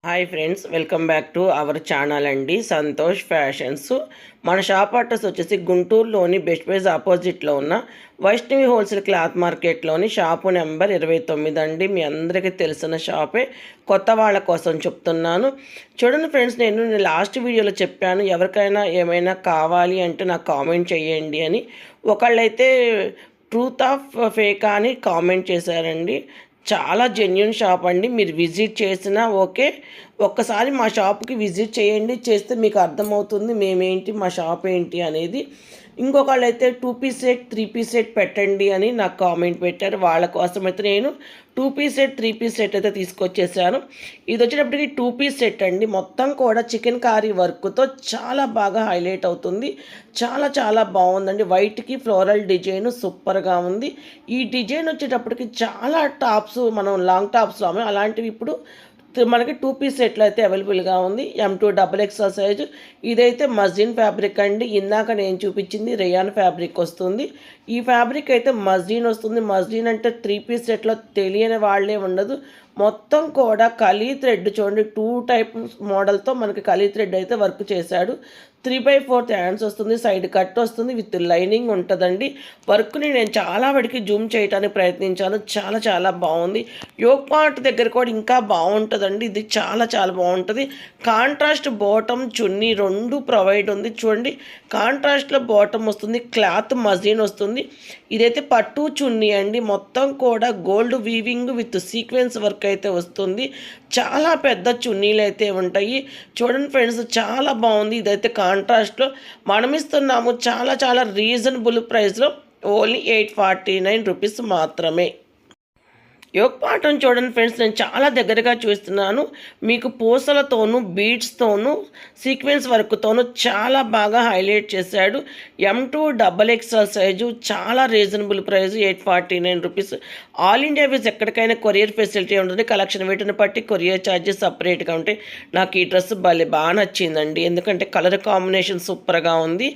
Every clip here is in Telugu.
Hi friends, welcome back to our channel అండి. సంతోష్ ఫ్యాషన్స్. మన షాప్ అడ్రస్ వచ్చేసి గుంటూరులోని బెస్ట్ ప్రైజ్ ఆపోజిట్లో ఉన్న వైష్ణవి హోల్సేల్ క్లాత్ మార్కెట్లోని షాపు నెంబర్ 29 అండి. మీ అందరికీ తెలిసిన షాపే, కొత్త వాళ్ళ కోసం చెప్తున్నాను. చూడండి ఫ్రెండ్స్, నేను లాస్ట్ వీడియోలో చెప్పాను, ఎవరికైనా ఏమైనా కావాలి అంటే నాకు కామెంట్ చేయండి అని. ఒకళ్ళైతే ట్రూత్ ఆఫ్ ఫేక్ అని కామెంట్ చేశారండి. చాలా జెన్యున్ షాప్ అండి. మీరు విజిట్ చేసినా ఓకే, ఒక్కసారి మా షాప్కి విజిట్ చేయండి. చేస్తే మీకు అర్థమవుతుంది మేమేంటి, మా షాప్ ఏంటి అనేది. ఇంకొకళ్ళు అయితే 2 పీస్ సెట్ 3 పీస్ సెట్ పెట్టండి అని నాకు కామెంట్ పెట్టారు. వాళ్ళ కోసం అయితే నేను 2 పీస్ సెట్ 3 పీస్ సెట్ అయితే తీసుకొచ్చేసాను. ఇది వచ్చేటప్పటికి 2 పీస్ సెట్ అండి. మొత్తం కూడా చికెన్ కారీ వర్క్తో చాలా బాగా హైలైట్ అవుతుంది. చాలా చాలా బాగుందండి. వైట్కి ఫ్లోరల్ డిజైన్ సూపర్గా ఉంది. ఈ డిజైన్ వచ్చేటప్పటికి చాలా టాప్స్, మనం లాంగ్ టాప్స్లో అలాంటివి ఇప్పుడు మనకి 2 పీస్ సెట్లు అయితే అవైలబుల్గా ఉంది. M2 XXL size. ఇదైతే మస్లిన్ ఫ్యాబ్రిక్ అండి. ఇందాక నేను చూపించింది రేయాన్ ఫ్యాబ్రిక్ వస్తుంది. ఈ ఫ్యాబ్రిక్ అయితే మస్లిన్ వస్తుంది. మస్లిన్ అంటే 3 పీస్ సెట్లో తెలియని వాళ్ళే ఉండదు. మొత్తం కూడా కలీ థ్రెడ్ చూడండి, 2 టైప్ మోడల్తో మనకి కలీ థ్రెడ్ అయితే వర్క్ చేశాడు. 3/4 హ్యాండ్స్ వస్తుంది, సైడ్ కట్ వస్తుంది, విత్ లైనింగ్ ఉంటుందండి. వర్క్ని నేను చాలా వాడికి జూమ్ చేయడానికి ప్రయత్నించాను. చాలా చాలా బాగుంది. యోక్ పార్ట్ దగ్గర కూడా ఇంకా బాగుంటుందండి. ఇది చాలా చాలా బాగుంటుంది. కాంట్రాస్ట్ బాటమ్ చున్నీ రెండు ప్రొవైడ్ ఉంది. చూడండి, కాంట్రాస్ట్లో బాటమ్ వస్తుంది, క్లాత్ మజిన్ వస్తుంది. ఇదైతే పట్టు చున్నీ అండి. మొత్తం కూడా gold weaving with sequence work అయితే వస్తుంది. చాలా పెద్ద చున్నీలు అయితే ఉంటాయి. చూడండి ఫ్రెండ్స్, చాలా బాగుంది. ఇదైతే కాంట్రాస్ట్లో మనం ఇస్తున్నాము చాలా చాలా రీజనబుల్ ప్రైస్లో. ఓన్లీ 849 రూపీస్ మాత్రమే. యోగ్ పాటను చూడండి ఫ్రెండ్స్, నేను చాలా దగ్గరగా చూస్తున్నాను. మీకు పూసలతోనూ బీడ్స్తోనూ సీక్వెన్స్ వర్క్తోనూ చాలా బాగా హైలైట్ చేశాడు. M2 XXL సైజు, చాలా reasonable price 849 rupees. All India వీస్ ఎక్కడికైనా కొరియర్ ఫెసిలిటీ ఉంటుంది. కలెక్షన్ వెయిట్ని బట్టి కొరియర్ ఛార్జెస్ సపరేట్గా ఉంటాయి. నాకు ఈ డ్రెస్ బాగా నచ్చిందండి. ఎందుకంటే కలర్ కాంబినేషన్ సూపర్గా ఉంది.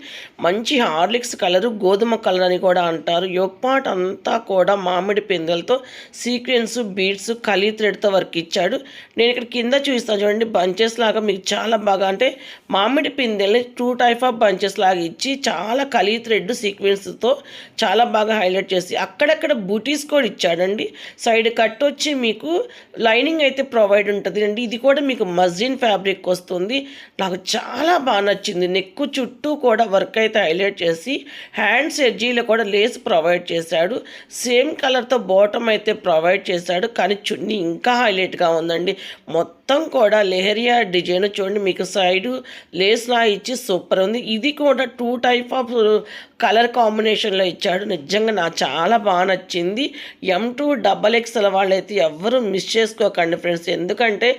మంచి హార్లిక్స్ కలరు, గోధుమ కలర్ అని కూడా అంటారు. యోగ్ పాట్ అంతా కూడా మామిడి పిందెలతో సీక్వెన్స్ బీడ్స్ కలీ థ్రెడ్తో వర్క్ ఇచ్చాడు. నేను ఇక్కడ కింద చూస్తాను చూడండి, బంచెస్ లాగా మీకు చాలా బాగా, అంటే మామిడి పిందెల్ని 2 టైప్ ఆఫ్ బంచెస్ లాగా ఇచ్చి చాలా కలీ థ్రెడ్ సీక్వెన్స్తో చాలా బాగా హైలైట్ చేసి అక్కడక్కడ బూటీస్ కూడా ఇచ్చాడండి. సైడ్ కట్ వచ్చి మీకు లైనింగ్ అయితే ప్రొవైడ్ ఉంటుంది అండి. ఇది కూడా మీకు మస్లిన్ ఫ్యాబ్రిక్ వస్తుంది. నాకు చాలా బాగా నచ్చింది. నెక్కు చుట్టూ కూడా వర్క్ అయితే హైలైట్ చేసి హ్యాండ్స్ ఎడ్జీలో కూడా లేస్ ప్రొవైడ్ చేశాడు. సేమ్ కలర్తో బాటమ్ అయితే ప్రొవైడ్ చేశాడు. కానీ చున్నీ ఇంకా హైలైట్గా ఉందండి. మొత్తం కూడా లెహరియా డిజైన్ చూడండి, మీకు సైడు లేస్లా ఇచ్చి సూపర్ ఉంది. ఇది కూడా 2 టైప్ ఆఫ్ కలర్ కాంబినేషన్లో ఇచ్చాడు. నిజంగా నాకు చాలా బాగా నచ్చింది. M2 XXL వాళ్ళైతే ఎవ్వరూ మిస్ చేసుకోకండి ఫ్రెండ్స్. ఎందుకంటే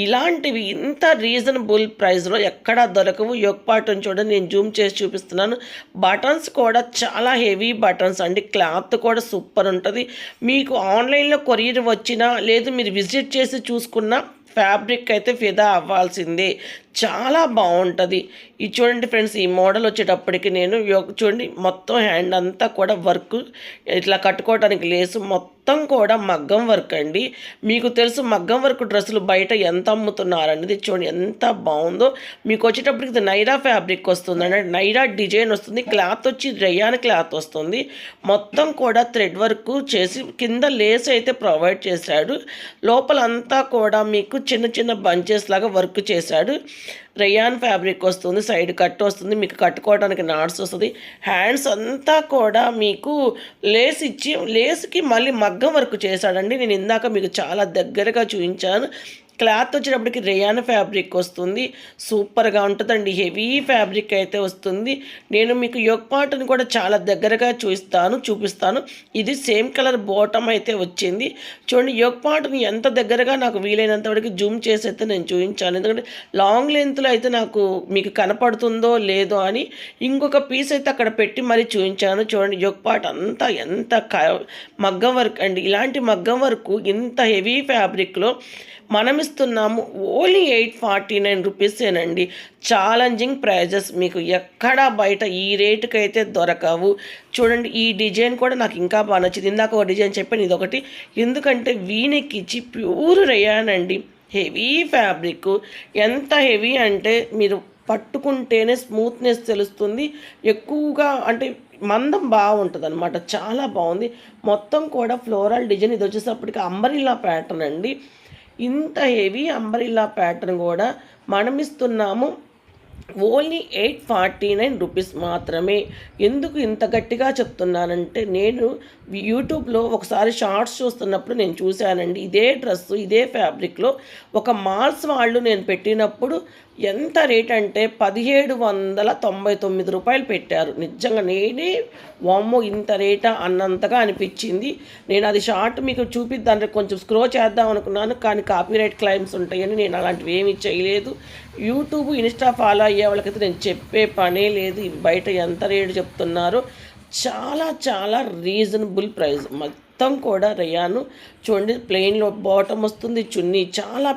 ఇలాంటివి ఇంత రీజనబుల్ ప్రైస్లో ఎక్కడా దొరకవు. యోగ్ పాటను చూడండి, నేను జూమ్ చేసి చూపిస్తున్నాను. బటన్స్ కూడా చాలా హెవీ బటన్స్ అండి. క్లాత్ కూడా సూపర్ ఉంటుంది. మీకు ఆన్లైన్లో కొరియర్ వచ్చినా లేదు, మీరు విజిట్ చేసి చూసుకున్నా ఫ్యాబ్రిక్ అయితే ఫిదా అవ్వాల్సిందే. చాలా బాగుంటుంది. ఇది చూడండి ఫ్రెండ్స్, ఈ మోడల్ వచ్చేటప్పటికి నేను చూడండి మొత్తం హ్యాండ్ అంతా కూడా వర్క్, ఇట్లా కట్టుకోవడానికి లేసు, మొత్తం కూడా మగ్గం వర్క్ అండి. మీకు తెలుసు మగ్గం వర్క్ డ్రెస్సులు బయట ఎంత అమ్ముతున్నారనేది. చూడండి ఎంత బాగుందో. మీకు వచ్చేటప్పటికి ఇది నైరా ఫ్యాబ్రిక్ వస్తుంది అంటే నైరా డిజైన్ వస్తుంది. క్లాత్ వచ్చి రేయాన్ క్లాత్ వస్తుంది. మొత్తం కూడా థ్రెడ్ వర్క్ చేసి కింద లేస్ అయితే ప్రొవైడ్ చేశాడు. లోపలంతా కూడా మీకు చిన్న చిన్న బంచెస్ లాగా వర్క్ చేశాడు. రేయాన్ ఫ్యాబ్రిక్ వస్తుంది, సైడ్ కట్ వస్తుంది, మీకు కట్టుకోవడానికి నాట్స్ వస్తుంది. హ్యాండ్స్ అంతా కూడా మీకు లేస్ ఇచ్చి లేస్కి మళ్ళీ మగ్గం వర్క్ చేశాడండి. నేను ఇందాక మీకు చాలా దగ్గరగా చూపించాను. క్లాత్ వచ్చేటప్పటికి రేయాన్ ఫ్యాబ్రిక్ వస్తుంది. సూపర్గా ఉంటుందండి. హెవీ ఫ్యాబ్రిక్ అయితే వస్తుంది. నేను మీకు యోగ్ పార్ట్ని కూడా చాలా దగ్గరగా చూపిస్తాను. ఇది సేమ్ కలర్ బాటమ్ అయితే వచ్చింది. చూడండి, యోగ్ పార్ట్ని ఎంత దగ్గరగా నాకు వీలైనంత వరకు జూమ్ చేసి అయితే నేను చూపించాను. ఎందుకంటే లాంగ్ లెంత్లో అయితే నాకు మీకు కనపడుతుందో లేదో అని ఇంకొక పీస్ అయితే అక్కడ పెట్టి మరీ చూపించాను. చూడండి, యోగ్ పార్ట్ అంతా ఎంత మగ్గం వర్క్ అండి. ఇలాంటి మగ్గం వర్క్ ఇంత హెవీ ఫ్యాబ్రిక్లో మనం ఇస్తున్నాము ఓన్లీ 849 రూపీసేనండి. ఛాలెంజింగ్ ప్రైజెస్, మీకు ఎక్కడా బయట ఈ రేటుకి అయితే దొరకవు. చూడండి, ఈ డిజైన్ కూడా నాకు ఇంకా బాగా నచ్చింది. ఇందాక ఒక డిజైన్ చెప్పాను, ఇదొకటి. ఎందుకంటే వీనెక్ ఇచ్చి ప్యూర్ రేయాన్ అండి. Heavy fabric. ఎంత హెవీ అంటే మీరు పట్టుకుంటేనే స్మూత్‌నెస్ తెలుస్తుంది. ఎక్కువగా అంటే మందం బావుంటదనమాట. చాలా బావుంది. మొత్తం కూడా ఫ్లోరల్ డిజైన్. ఇదొచ్చేసప్పటికి అంబ్రెల్లా ప్యాటర్న్ అండి. ఇంత హెవీ అంబ్రెల్లా ప్యాటర్న్ గూడా మనమిస్తున్నాము ఓన్లీ 849 రూపీస్ మాత్రమే. ఎందుకు ఇంత గట్టిగా చెప్తున్నానంటే, నేను యూట్యూబ్‌లో ఒకసారి షార్ట్స్ చూస్తున్నప్పుడు నేను చూశానండి. ఇదే డ్రెస్సు, ఇదే ఫ్యాబ్రిక్‌లో ఒక మాల్స్ వాళ్ళు నేను పెట్టినప్పుడు ఎంత రేట్ అంటే రూ. 1799 పెట్టారు. నిజంగా నేనే వామ్మో! ఇంత రేటా అన్నంతగా అనిపిచ్చింది. నేను అది షార్ట్ మీకు చూపిద్దానికి కొంచెం స్క్రోల్ చేద్దాం అనుకున్నాను. కానీ కాపీరైట్ క్లెయిమ్స్ ఉంటాయని నేను అలాంటివి ఏమీ చేయలేదు. యూట్యూబ్, ఇన్‌స్టా ఫాలో అయ్యే వాళ్ళకైతే నేను చెప్పే పనే లేదు. ఇవి బయట ఎంత రేటు చెప్తున్నారో. చాలా చాలా రీజనబుల్ ప్రైస్. మొత్తం కూడా రేయాను చూడండి, ప్లెయిన్‌లో బాటమ్ వస్తుంది. చున్నీ చాలా